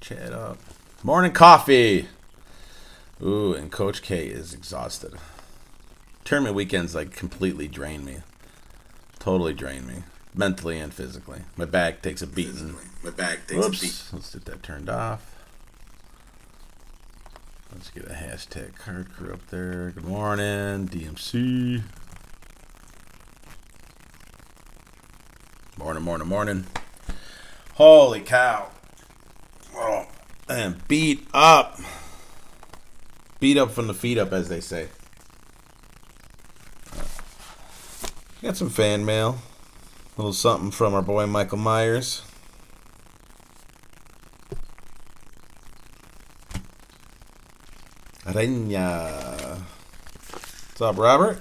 chat up. Morning coffee. Ooh, and Coach K is exhausted. Tournament weekends like completely drain me. Totally drain me. Mentally and physically. My back takes a beating. Oops. Let's get that turned off. Let's get a hashtag card crew up there. Good morning, DMC. Morning. Holy cow. Oh, and beat up. Beat up from the feet up, as they say. Got some fan mail. A little something from our boy Michael Myers. Arena. What's up, Robert?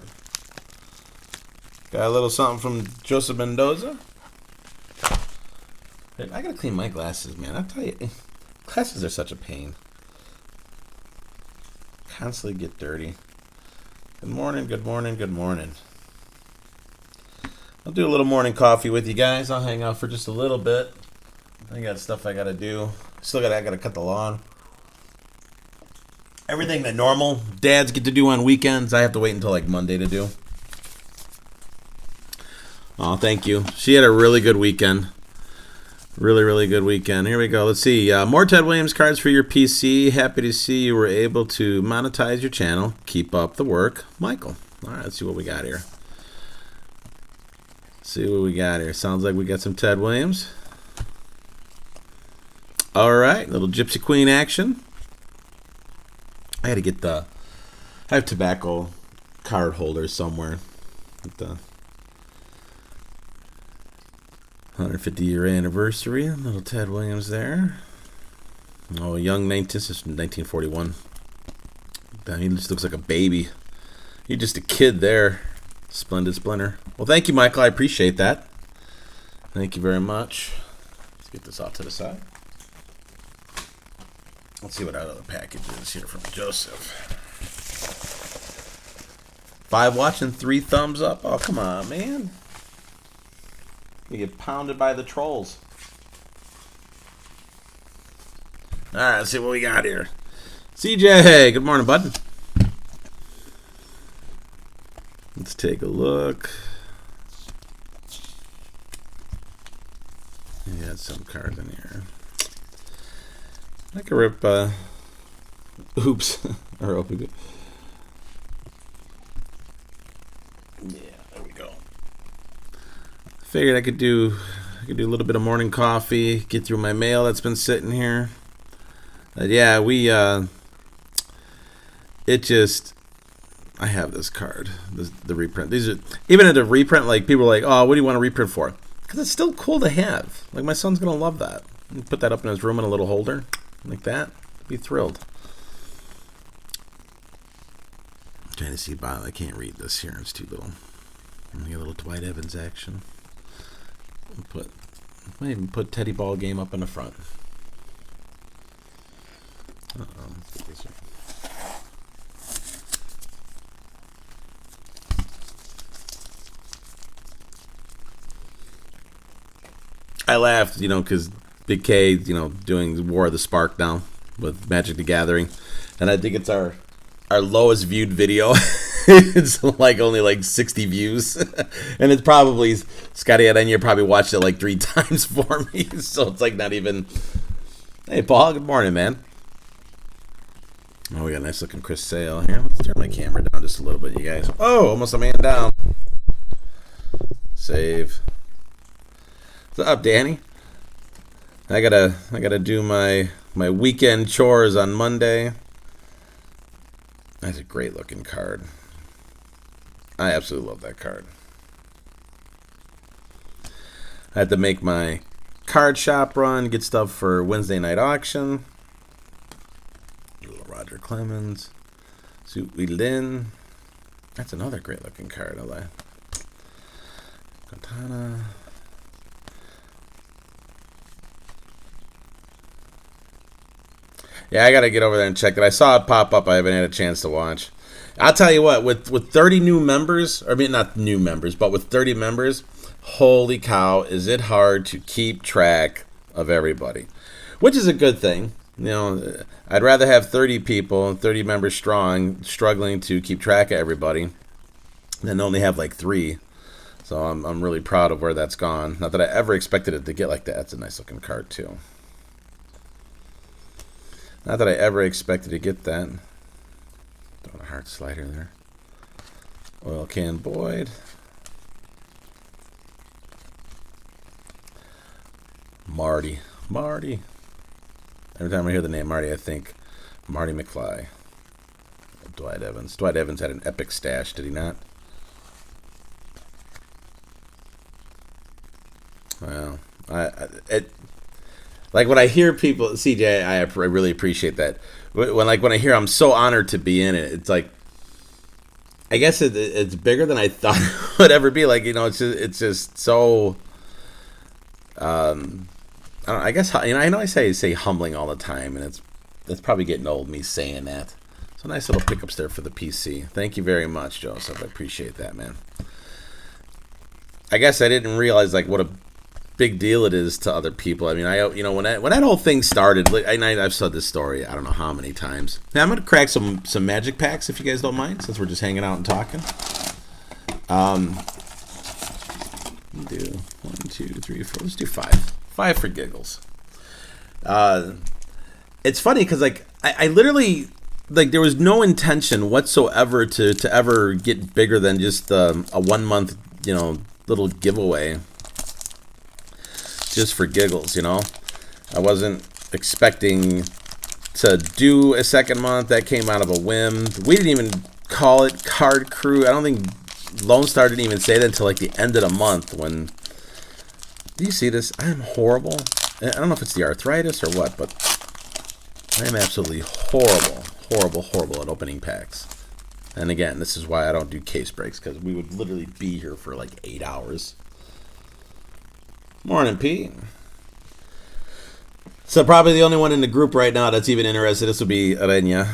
Got a little something from Joseph Mendoza. I gotta clean my glasses, man. I'll tell you, glasses are such a pain. Constantly get dirty. Good morning. I'll do a little morning coffee with you guys. I'll hang out for just a little bit. I got stuff I gotta do. I gotta cut the lawn. Everything that normal dads get to do on weekends, I have to wait until like Monday to do. Oh, thank you. She had a really good weekend. Really good weekend. Here we go. Let's see. More Ted Williams cards for your PC. Happy to see you were able to monetize your channel. Keep up the work. Michael. All right, let's see what we got here. Sounds like we got some Ted Williams. All right. Little Gypsy Queen action. I have tobacco card holders somewhere. With the 150-year anniversary. Little Ted Williams there. Oh, young 19, this is from 1941. He just looks like a baby. You're just a kid there. Splendid Splinter. Well, thank you, Michael. I appreciate that. Thank you very much. Let's get this off to the side. Let's see what our other package is here from Joseph. 5 watching, 3 thumbs up. Oh, come on, man. You get pounded by the trolls. All right, let's see what we got here. CJ, good morning, bud. Let's take a look. You got some cards in here. I could rip, oops, or open it. Yeah, there we go. Figured I could do a little bit of morning coffee, get through my mail that's been sitting here. Yeah, I have this card, the reprint. These are, even at a reprint, like people are like, oh, what do you want to reprint for? Because it's still cool to have. Like my son's gonna love that. Put that up in his room in a little holder, like that. Be thrilled. I'm trying to see, Bob. I can't read this here. It's too little. I'm gonna get a little Dwight Evans action. Might even put Teddy Ball Game up in the front. I laughed, because Big K, doing War of the Spark now with Magic the Gathering, and I think it's our lowest viewed video. It's like only like 60 views, and it's probably Scotty Adenia probably watched it like 3 times for me, so it's like not even. Hey Paul, good morning, man. Oh, we got a nice looking Chris Sale here. Let's turn my camera down just a little bit, you guys. Oh, almost a man down. Save. What's up, Danny? I gotta do my weekend chores on Monday. That's a great looking card. I absolutely love that card. I had to make my card shop run, get stuff for Wednesday night auction. Little Roger Clemens. Suit Wee Lin. That's another great looking card. I like. Quintana. Yeah, I gotta get over there and check it. I saw it pop up. I haven't had a chance to watch. I'll tell you what, with 30 new members, not new members, but with 30 members, holy cow, is it hard to keep track of everybody. which is a good thing. You know, I'd rather have 30 people, 30 members strong, struggling to keep track of everybody, than only have like 3. So I'm really proud of where that's gone. Not that I ever expected it to get like that. It's a nice looking card too. Not that I ever expected to get that. Throwing a heart slider there. Oil can Boyd. Marty. Every time I hear the name Marty, I think Marty McFly. Dwight Evans. Dwight Evans had an epic stash, did he not? Well, like when I hear people, CJ, I really appreciate that. When I hear I'm so honored to be in it, it's like, I guess it's bigger than I thought it would ever be. Like, you know, it's just so. I don't know, I guess, you know, I know I say humbling all the time, and that's probably getting old, me saying that. So nice little pickups there for the PC. Thank you very much, Joseph. I appreciate that, man. I guess I didn't realize like what a big deal it is to other people. I mean, you know, when that whole thing started, like, I've said this story I don't know how many times. Now, I'm gonna crack some magic packs if you guys don't mind, since we're just hanging out and talking. Do 1, 2, 3, 4. Let's do 5. 5 for giggles. It's funny because like I literally, like, there was no intention whatsoever to ever get bigger than just a 1 month, you know, little giveaway. Just for giggles, you know. I wasn't expecting to do a second month. That came out of a whim. We didn't even call it Card Crew. I don't think Lone Star didn't even say that until like the end of the month. When, do you see this? I am horrible. I don't know if it's the arthritis or what, but I am absolutely horrible at opening packs. And again, this is why I don't do case breaks, because we would literally be here for like 8 hours. Morning, Pete. So probably the only one in the group right now that's even interested, this would be Arenya.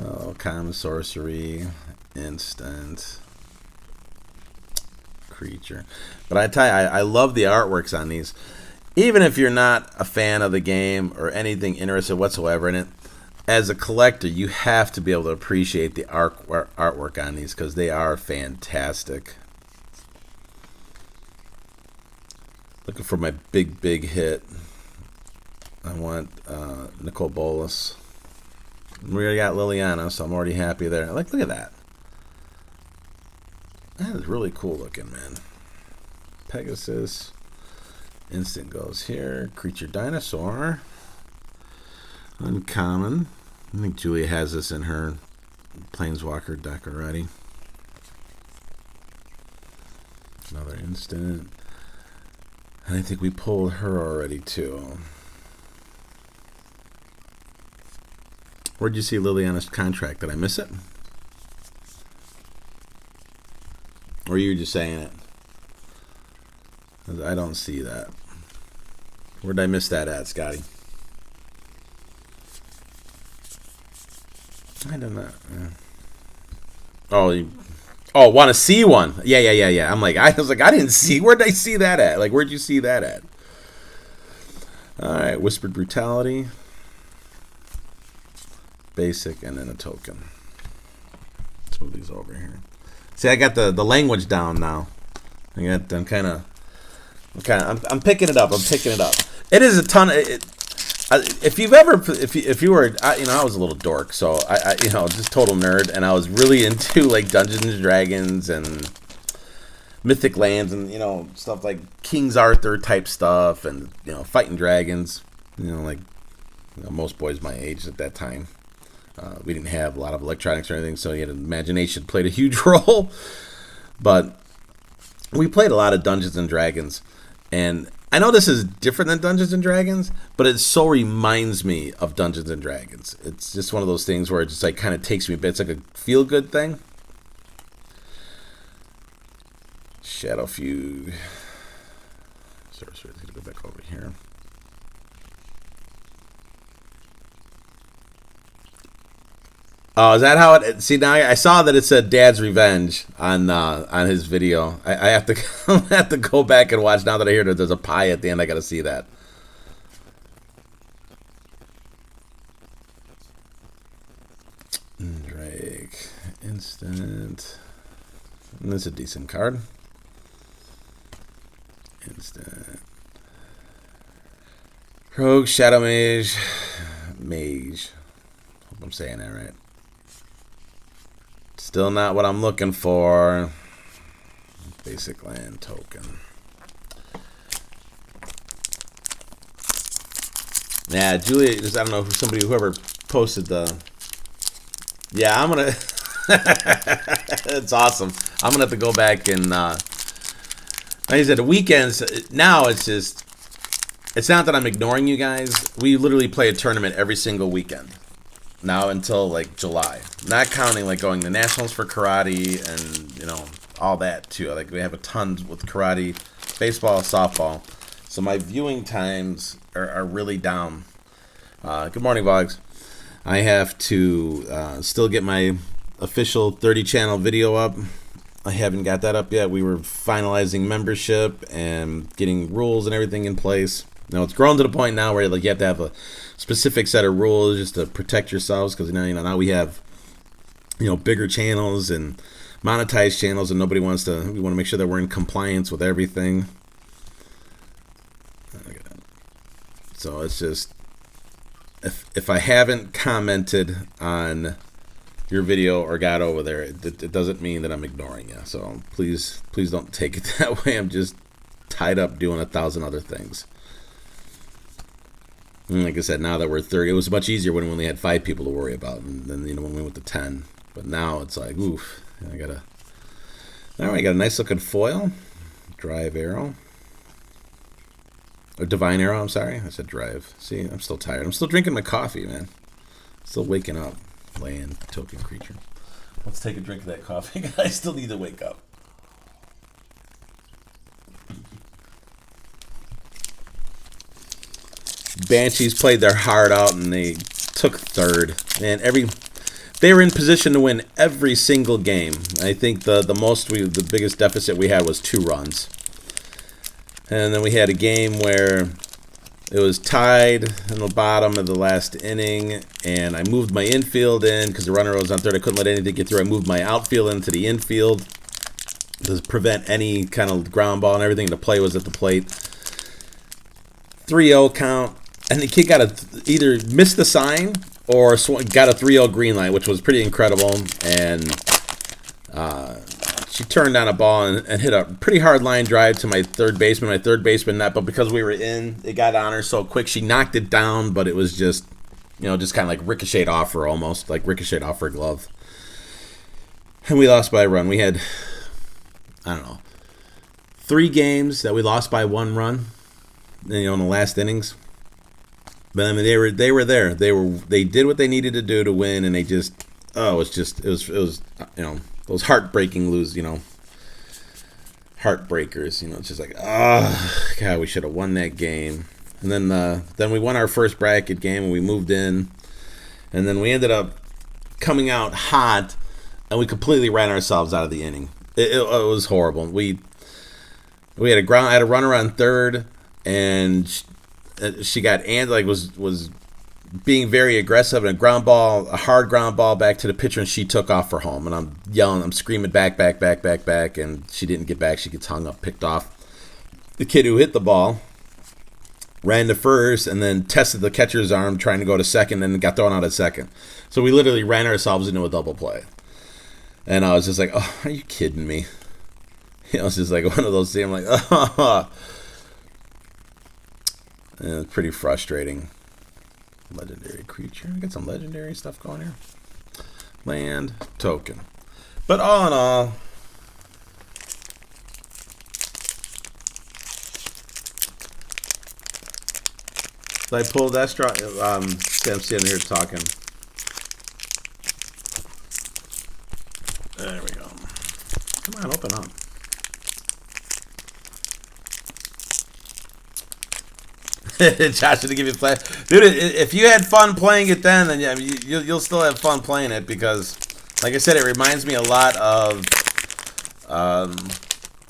Oh, common sorcery, instant, creature. But I tell you, I love the artworks on these. Even if you're not a fan of the game or anything interested whatsoever in it, as a collector, you have to be able to appreciate the artwork on these, because they are fantastic. Looking for my big hit. I want Nicole Bolas. We already got Liliana, so I'm already happy there. Like, look at that. That is really cool looking, man. Pegasus. Instant goes here. Creature Dinosaur. Uncommon. I think Julie has this in her Planeswalker deck already. Another instant. And I think we pulled her already too. Where'd you see Liliana's contract? Did I miss it? Or are you just saying it? 'Cause I don't see that. Where'd I miss that at, Scotty? I don't know. Oh, want to see one? Yeah. I was like, I didn't see. Where'd I see that at? Like, where'd you see that at? All right, Whispered Brutality. Basic, and then a token. Let's move these over here. See, I got the language down now. I'm picking it up. It is a ton. If you were, you know, I was a little dork, so I you know, just total nerd, and I was really into like Dungeons and Dragons and Mythic Lands and, you know, stuff like King's Arthur type stuff, and, you know, fighting dragons. You know, like, you know, most boys my age at that time. We didn't have a lot of electronics or anything, so you had imagination played a huge role. But we played a lot of Dungeons and Dragons, and I know this is different than Dungeons and Dragons, but it so reminds me of Dungeons and Dragons. It's just one of those things where it just like kind of takes me a bit. It's like a feel-good thing. Shadow Fugue. Sorry, let's go back over here. Oh, is that how it? See, now I saw that it said "Dad's Revenge" on his video. I have to have to go back and watch now that I hear that there's a pie at the end. I got to see that. Instant. And this is a decent card. Instant. Rogue, Shadow Mage. Mage. Hope I'm saying that right. Still not what I'm looking for. Basic land token. Yeah, Julia, I don't know, whoever posted the... Yeah, I'm going to... It's awesome. I'm going to have to go back and... like I said, the weekends, now it's just... It's not that I'm ignoring you guys. We literally play a tournament every single weekend. Now until, like, July. Not counting, like, going to nationals for karate and, you know, all that, too. Like, we have a ton with karate, baseball, softball. So my viewing times are really down. Good morning, Vlogs. I have to still get my official 30-channel video up. I haven't got that up yet. We were finalizing membership and getting rules and everything in place. Now it's grown to the point now where like you have to have a specific set of rules just to protect yourselves, because now we have bigger channels and monetized channels, and nobody wants to. We want to make sure that we're in compliance with everything. So it's just if I haven't commented on your video or got over there, it doesn't mean that I'm ignoring you. So please don't take it that way. I'm just tied up doing 1,000 other things. And like I said, now that we're 30, it was much easier when we only had 5 people to worry about, and then when we went to 10. But now it's like, oof, I got a nice looking foil, drive arrow. Or divine arrow, I'm sorry. I said drive. See, I'm still tired. I'm still drinking my coffee, man. Still waking up. Land, token creature. Let's take a drink of that coffee. I still need to wake up. Banshees played their heart out and they took third. And they were in position to win every single game. I think the biggest deficit we had was 2 runs. And then we had a game where it was tied in the bottom of the last inning, and I moved my infield in because the runner was on third. I couldn't let anything get through. I moved my outfield into the infield to prevent any kind of ground ball and everything. The play was at the plate. 3-0 count, and the kid either missed the sign or got a 3-0 green light, which was pretty incredible. And she turned down a ball and hit a pretty hard line drive to my third baseman. My third baseman, but because we were in, it got on her so quick. She knocked it down, but it was just, just kind of like ricocheted off her, almost like ricocheted off her glove. And we lost by a run. We had, 3 games that we lost by 1 run, in the last innings. But I mean, they were there. They did what they needed to do to win, and they just, it was those heartbreaking heartbreakers. It's just like, God, we should have won that game. And then we won our first bracket game, and we moved in, and then we ended up coming out hot, and we completely ran ourselves out of the inning. It was horrible. We had I had a runner on third, and she got was being very aggressive, and a hard ground ball back to the pitcher, and she took off for home. And I'm yelling, I'm screaming back, and she didn't get back. She gets hung up, picked off. The kid who hit the ball ran to first and then tested the catcher's arm trying to go to second and got thrown out at second. So we literally ran ourselves into a double play. And I was just like, oh, are you kidding me? It's just like one of those things. I'm like, oh. And it's pretty frustrating. Legendary creature. I got some legendary stuff going here. Land, token. But all in all, I pulled that straw. I'm sitting here talking. There we go. Come on, open up. Josh, did he give you a play? Dude, if you had fun playing it then yeah, you'll still have fun playing it, because, like I said, it reminds me a lot of...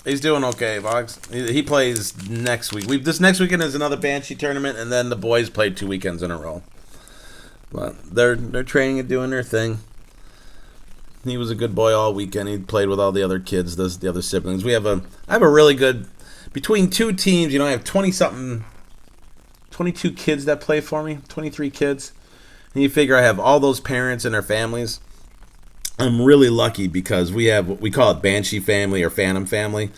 he's doing okay, Vox. He plays next week. This next weekend is another Banshee tournament, and then the boys play 2 weekends in a row. But they're training and doing their thing. He was a good boy all weekend. He played with all the other kids, the other siblings. I have a really good, between two teams, I have 20-something, 22 kids that play for me, 23 kids. And you figure I have all those parents and their families. I'm really lucky because we call it Banshee family or Phantom family.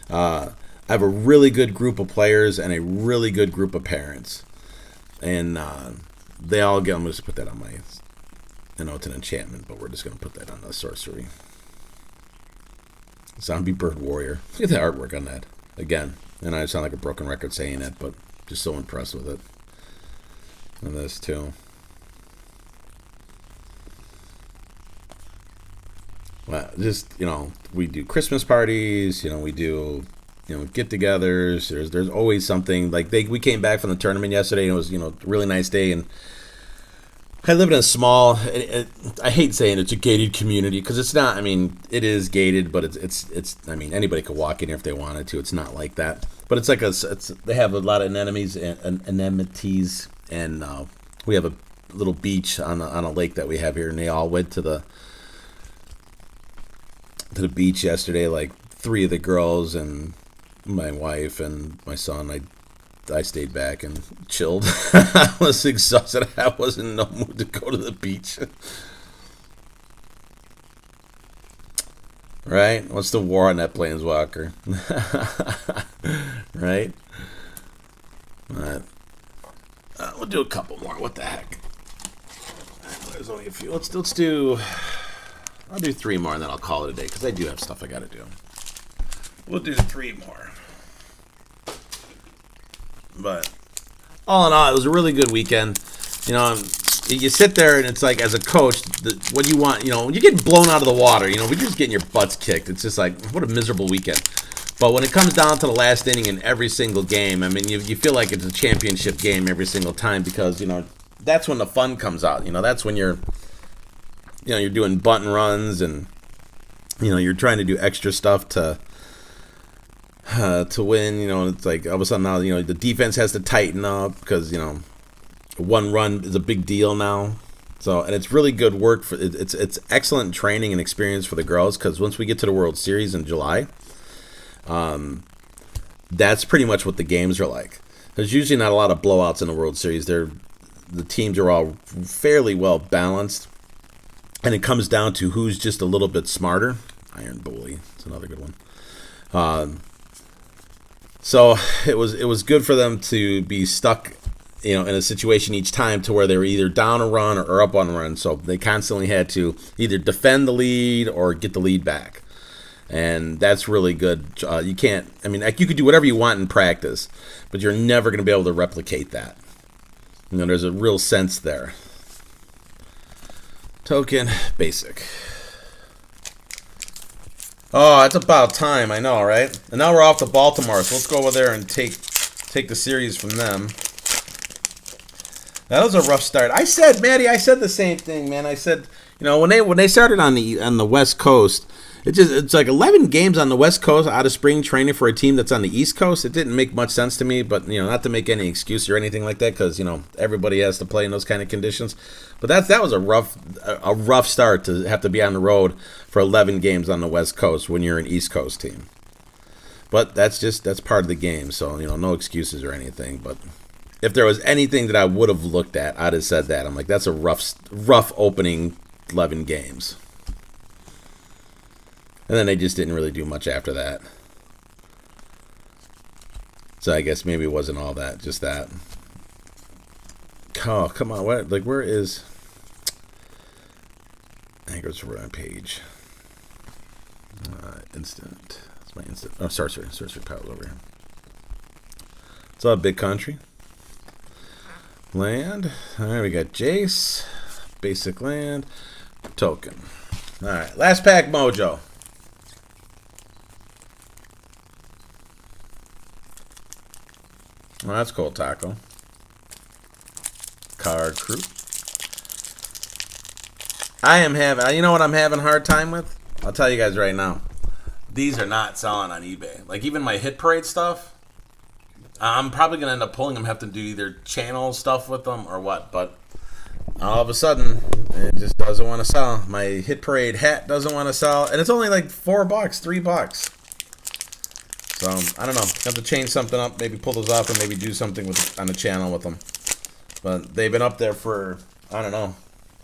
I have a really good group of players and a really good group of parents. And they all get, I'm going to put that on my, I know it's an enchantment, but we're just going to put that on the sorcery. Zombie Bird Warrior. Look at the artwork on that. Again, and I sound like a broken record saying it, but just so impressed with it. And this too. Well, just, we do Christmas parties, we do, get-togethers. There's always something. Like, we came back from the tournament yesterday, and it was, a really nice day, and I live in a small, I hate saying it's a gated community, because it's not. I mean, it is gated, but it's I mean, anybody could walk in here if they wanted to. It's not like that. But it's like they have a lot of anemones, and we have a little beach on a lake that we have here, and they all went to the beach yesterday, like 3 of the girls and my wife and my son. I stayed back and chilled. I was exhausted. I wasn't in no mood to go to the beach. Right? What's the war on that planeswalker? Right? We'll do a couple more. What the heck? There's only a few. Let's do. I'll do 3 more and then I'll call it a day because I do have stuff I got to do. We'll do 3 more. But all in all, it was a really good weekend. You sit there and it's like, as a coach, what you want, when you're getting blown out of the water, we're just getting your butts kicked. It's just like, what a miserable weekend. But when it comes down to the last inning in every single game, I mean, you feel like it's a championship game every single time because, that's when the fun comes out. That's when you're doing bunt and runs and, you're trying to do extra stuff to win. It's like all of a sudden now, the defense has to tighten up because, 1 run is a big deal now. So, and it's really good work it's excellent training and experience for the girls because once we get to the World Series in July, that's pretty much what the games are like. There's usually not a lot of blowouts in the World Series. The teams are all fairly well balanced. And it comes down to who's just a little bit smarter. Iron Bully, it's another good one. So it was good for them to be stuck, in a situation each time to where they were either down a run or up 1 run. So they constantly had to either defend the lead or get the lead back, and that's really good. You can't. I mean, you could do whatever you want in practice, but you're never going to be able to replicate that. There's a real sense there. Token, basic. Oh, it's about time, I know, right? And now we're off to Baltimore, so let's go over there and take the series from them. That was a rough start. Maddie, I said the same thing, man. I said, when they started on the West Coast, it's like 11 games on the West Coast out of spring training for a team that's on the East Coast. It didn't make much sense to me, but not to make any excuse or anything like that, because everybody has to play in those kind of conditions. But that was a rough start to have to be on the road for 11 games on the West Coast when you're an East Coast team. But that's part of the game, so no excuses or anything. But if there was anything that I would have looked at, I'd have said that. I'm like, that's a rough opening 11 games. And then they just didn't really do much after that. So I guess maybe it wasn't all that, just that. Oh, come on. What? Like, where is... Anchors were on page. Instant. That's my instant. Oh, sorcery. Sorcery power's over here. It's all big country. Land. All right, we got Jace. Basic land. Token. All right, last pack mojo. Well, that's cool, Taco. Card crew. I am having, you know what I'm having a hard time with? I'll tell you guys right now. These are not selling on eBay. Like, even my Hit Parade stuff, I'm probably going to end up pulling them, have to do either channel stuff with them or what. But all of a sudden, it just doesn't want to sell. My Hit Parade hat doesn't want to sell, and it's only like $4, $3. So I don't know. Have to change something up. Maybe pull those off, and maybe do something with on the channel with them. But they've been up there for, I don't know,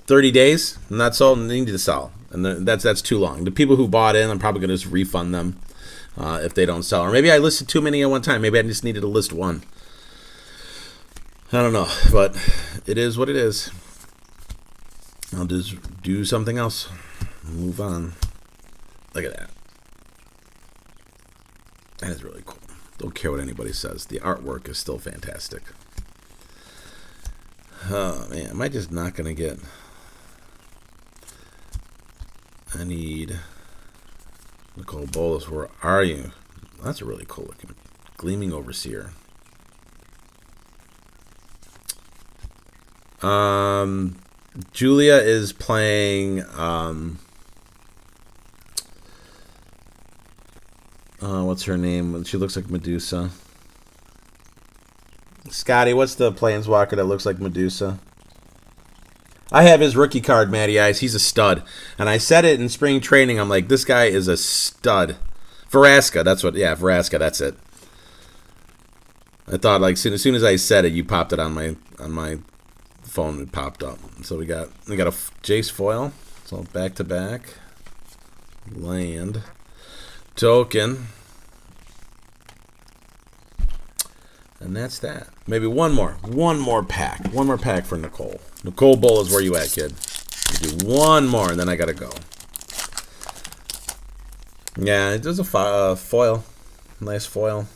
30 days, and that's all they need to sell. And that's too long. The people who bought in, I'm probably going to just refund them if they don't sell. Or maybe I listed too many at one time. Maybe I just needed to list one. I don't know, but it is what it is. I'll just do something else. Move on. Look at that. That is really cool. Don't care what anybody says. The artwork is still fantastic. Oh, man. Am I just not going to get... I need... Nicole Bolas, where are you? That's a really cool looking. Gleaming Overseer. Julia is playing... what's her name? She looks like Medusa. Scotty, what's the Planeswalker that looks like Medusa? I have his rookie card, Matty Ice. He's a stud. And I said it in spring training. I'm like, this guy is a stud. Vraska, that's what, yeah, Vraska, that's it. I thought, like, as soon as I said it, you popped it on my phone. It popped up. So we got a Jace foil. So back to back. Land. Token. And that's that. Maybe one more pack. One more pack for Nicole. Nicole Bolas, where you at, kid? You do one more, and then I gotta go. Yeah, it does a foil. Nice foil.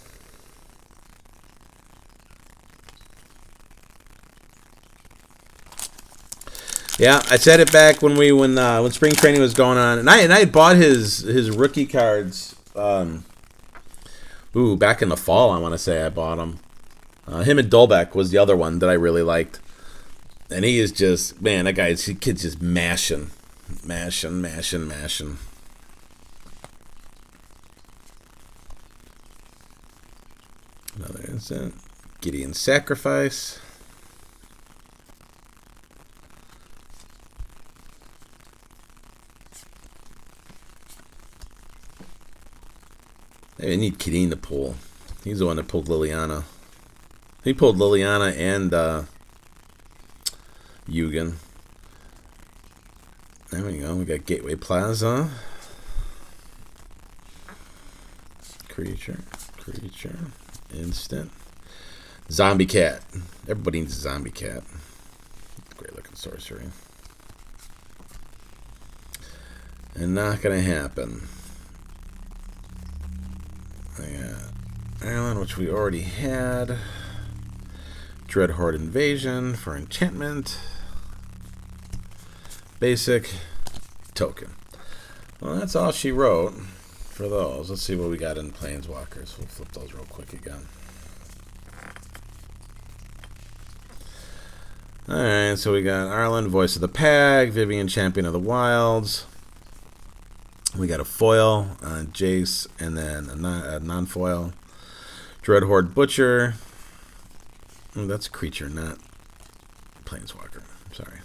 Yeah, I said it back when spring training was going on, and I had bought his rookie cards. Back in the fall, I want to say I bought them. Him and Dolbeck was the other one that I really liked. And he is just, man, that kid's just mashing. Another instant. Gideon's Sacrifice. I need Gideon to pull. He's the one that pulled Liliana. He pulled Liliana and Yugen. There we go. We got Gateway Plaza. Creature. Instant. Zombie Cat. Everybody needs a Zombie Cat. Great looking sorcery. And not gonna happen. I got Ireland, which we already had. Dreadhorde Invasion for enchantment. Basic. Token. Well, that's all she wrote for those. Let's see what we got in Planeswalkers. We'll flip those real quick again. Alright, so we got Ireland, Voice of the Pack, Vivian, Champion of the Wilds. We got a foil, Jace, and then a non-foil. Dreadhorde Butcher. Oh, that's a creature, not Planeswalker. Sorry.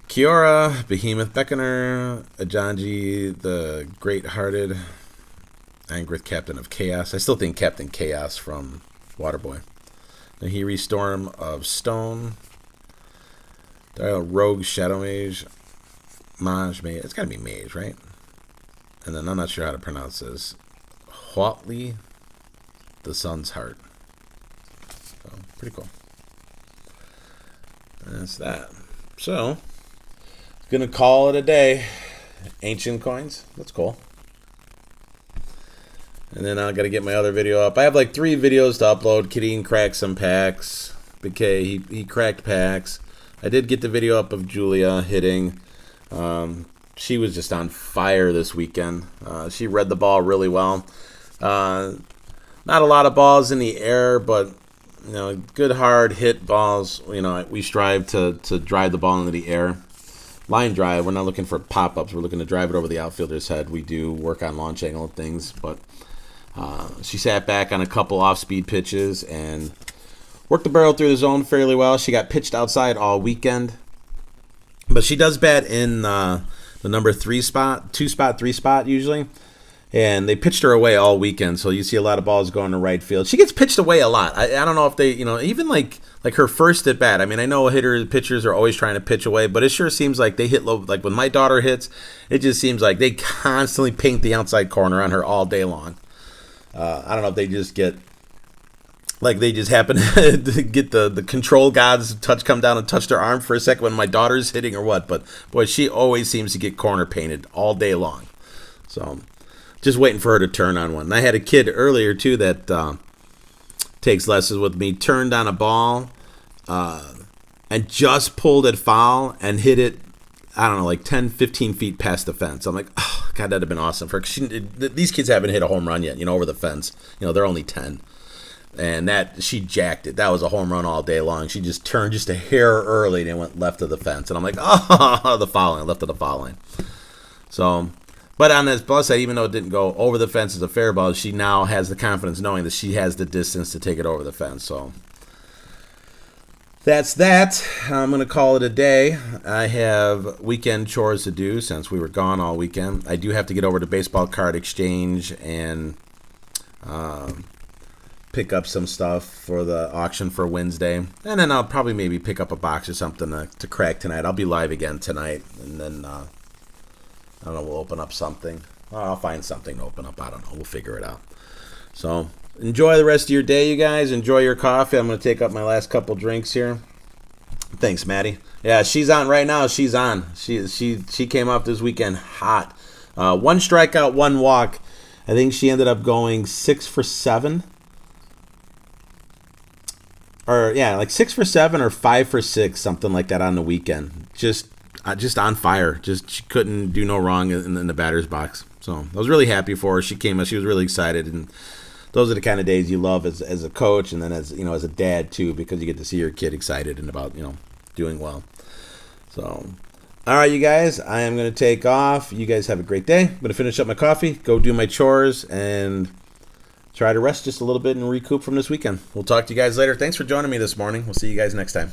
Kiora, Behemoth Beckoner, Ajanji, the Great-Hearted, Angrith, Captain of Chaos. I still think Captain Chaos from Waterboy. Nahiri, Storm of Stone. Rogue, Shadow Mage. Mage. It's got to be Mage, right? And then I'm not sure how to pronounce this. Huatli, the Sun's Heart. So, pretty cool. That's that. So, gonna call it a day. Ancient coins. That's cool. And then I gotta get my other video up. I have like 3 videos to upload. Kidding cracked some packs. Big K, he cracked packs. I did get the video up of Julia hitting. She was just on fire this weekend. She read the ball really well. Not a lot of balls in the air, but you know, good hard hit balls. You know, we strive to drive the ball into the air. Line drive. We're not looking for pop-ups. We're looking to drive it over the outfielder's head. We do work on launch angle and things, but she sat back on a couple off-speed pitches and Worked the barrel through the zone fairly well. She got pitched outside all weekend. But she does bat in the number 3 spot, 2 spot, 3 spot usually. And they pitched her away all weekend, so you see a lot of balls going to right field. She gets pitched away a lot. I don't know if they, even like her first at bat. I mean, I know pitchers are always trying to pitch away, but it sure seems like they hit low. Like when my daughter hits, it just seems like they constantly paint the outside corner on her all day long. I don't know if they just get, like they just happen to get the control gods touch come down and touch their arm for a second when my daughter's hitting or what. But boy, she always seems to get corner painted all day long. So just waiting for her to turn on one. And I had a kid earlier too that takes lessons with me, turned on a ball and just pulled it foul and hit it, I don't know, like 10, 15 feet past the fence. I'm like, oh, God, that'd have been awesome. These kids haven't hit a home run yet, over the fence. They're only 10. And she jacked it. That was a home run all day long. She just turned just a hair early and it went left of the fence. And I'm like, oh, the foul line, left of the foul line. So, but on this plus side, even though it didn't go over the fence as a fair ball, she now has the confidence knowing that she has the distance to take it over the fence. So that's that. I'm going to call it a day. I have weekend chores to do since we were gone all weekend. I do have to get over to Baseball Card Exchange and pick up some stuff for the auction for Wednesday. And then I'll probably maybe pick up a box or something to crack tonight. I'll be live again tonight. And then I don't know, we'll open up something. I'll find something to open up. I don't know. We'll figure it out. So enjoy the rest of your day, you guys. Enjoy your coffee. I'm going to take up my last couple drinks here. Thanks, Maddie. Yeah, she's on right now. She's on. She came up this weekend hot. 1 strikeout, 1 walk. I think she ended up going 6 for 7. Or, yeah, like 6 for 7 or 5 for 6, something like that on the weekend. Just on fire. She couldn't do no wrong in the batter's box. So I was really happy for her. She came up. She was really excited. And those are the kind of days you love as a coach and then as a dad too, because you get to see your kid excited and about doing well. So, all right, you guys, I am going to take off. You guys have a great day. I'm going to finish up my coffee, go do my chores, and try to rest just a little bit and recoup from this weekend. We'll talk to you guys later. Thanks for joining me this morning. We'll see you guys next time.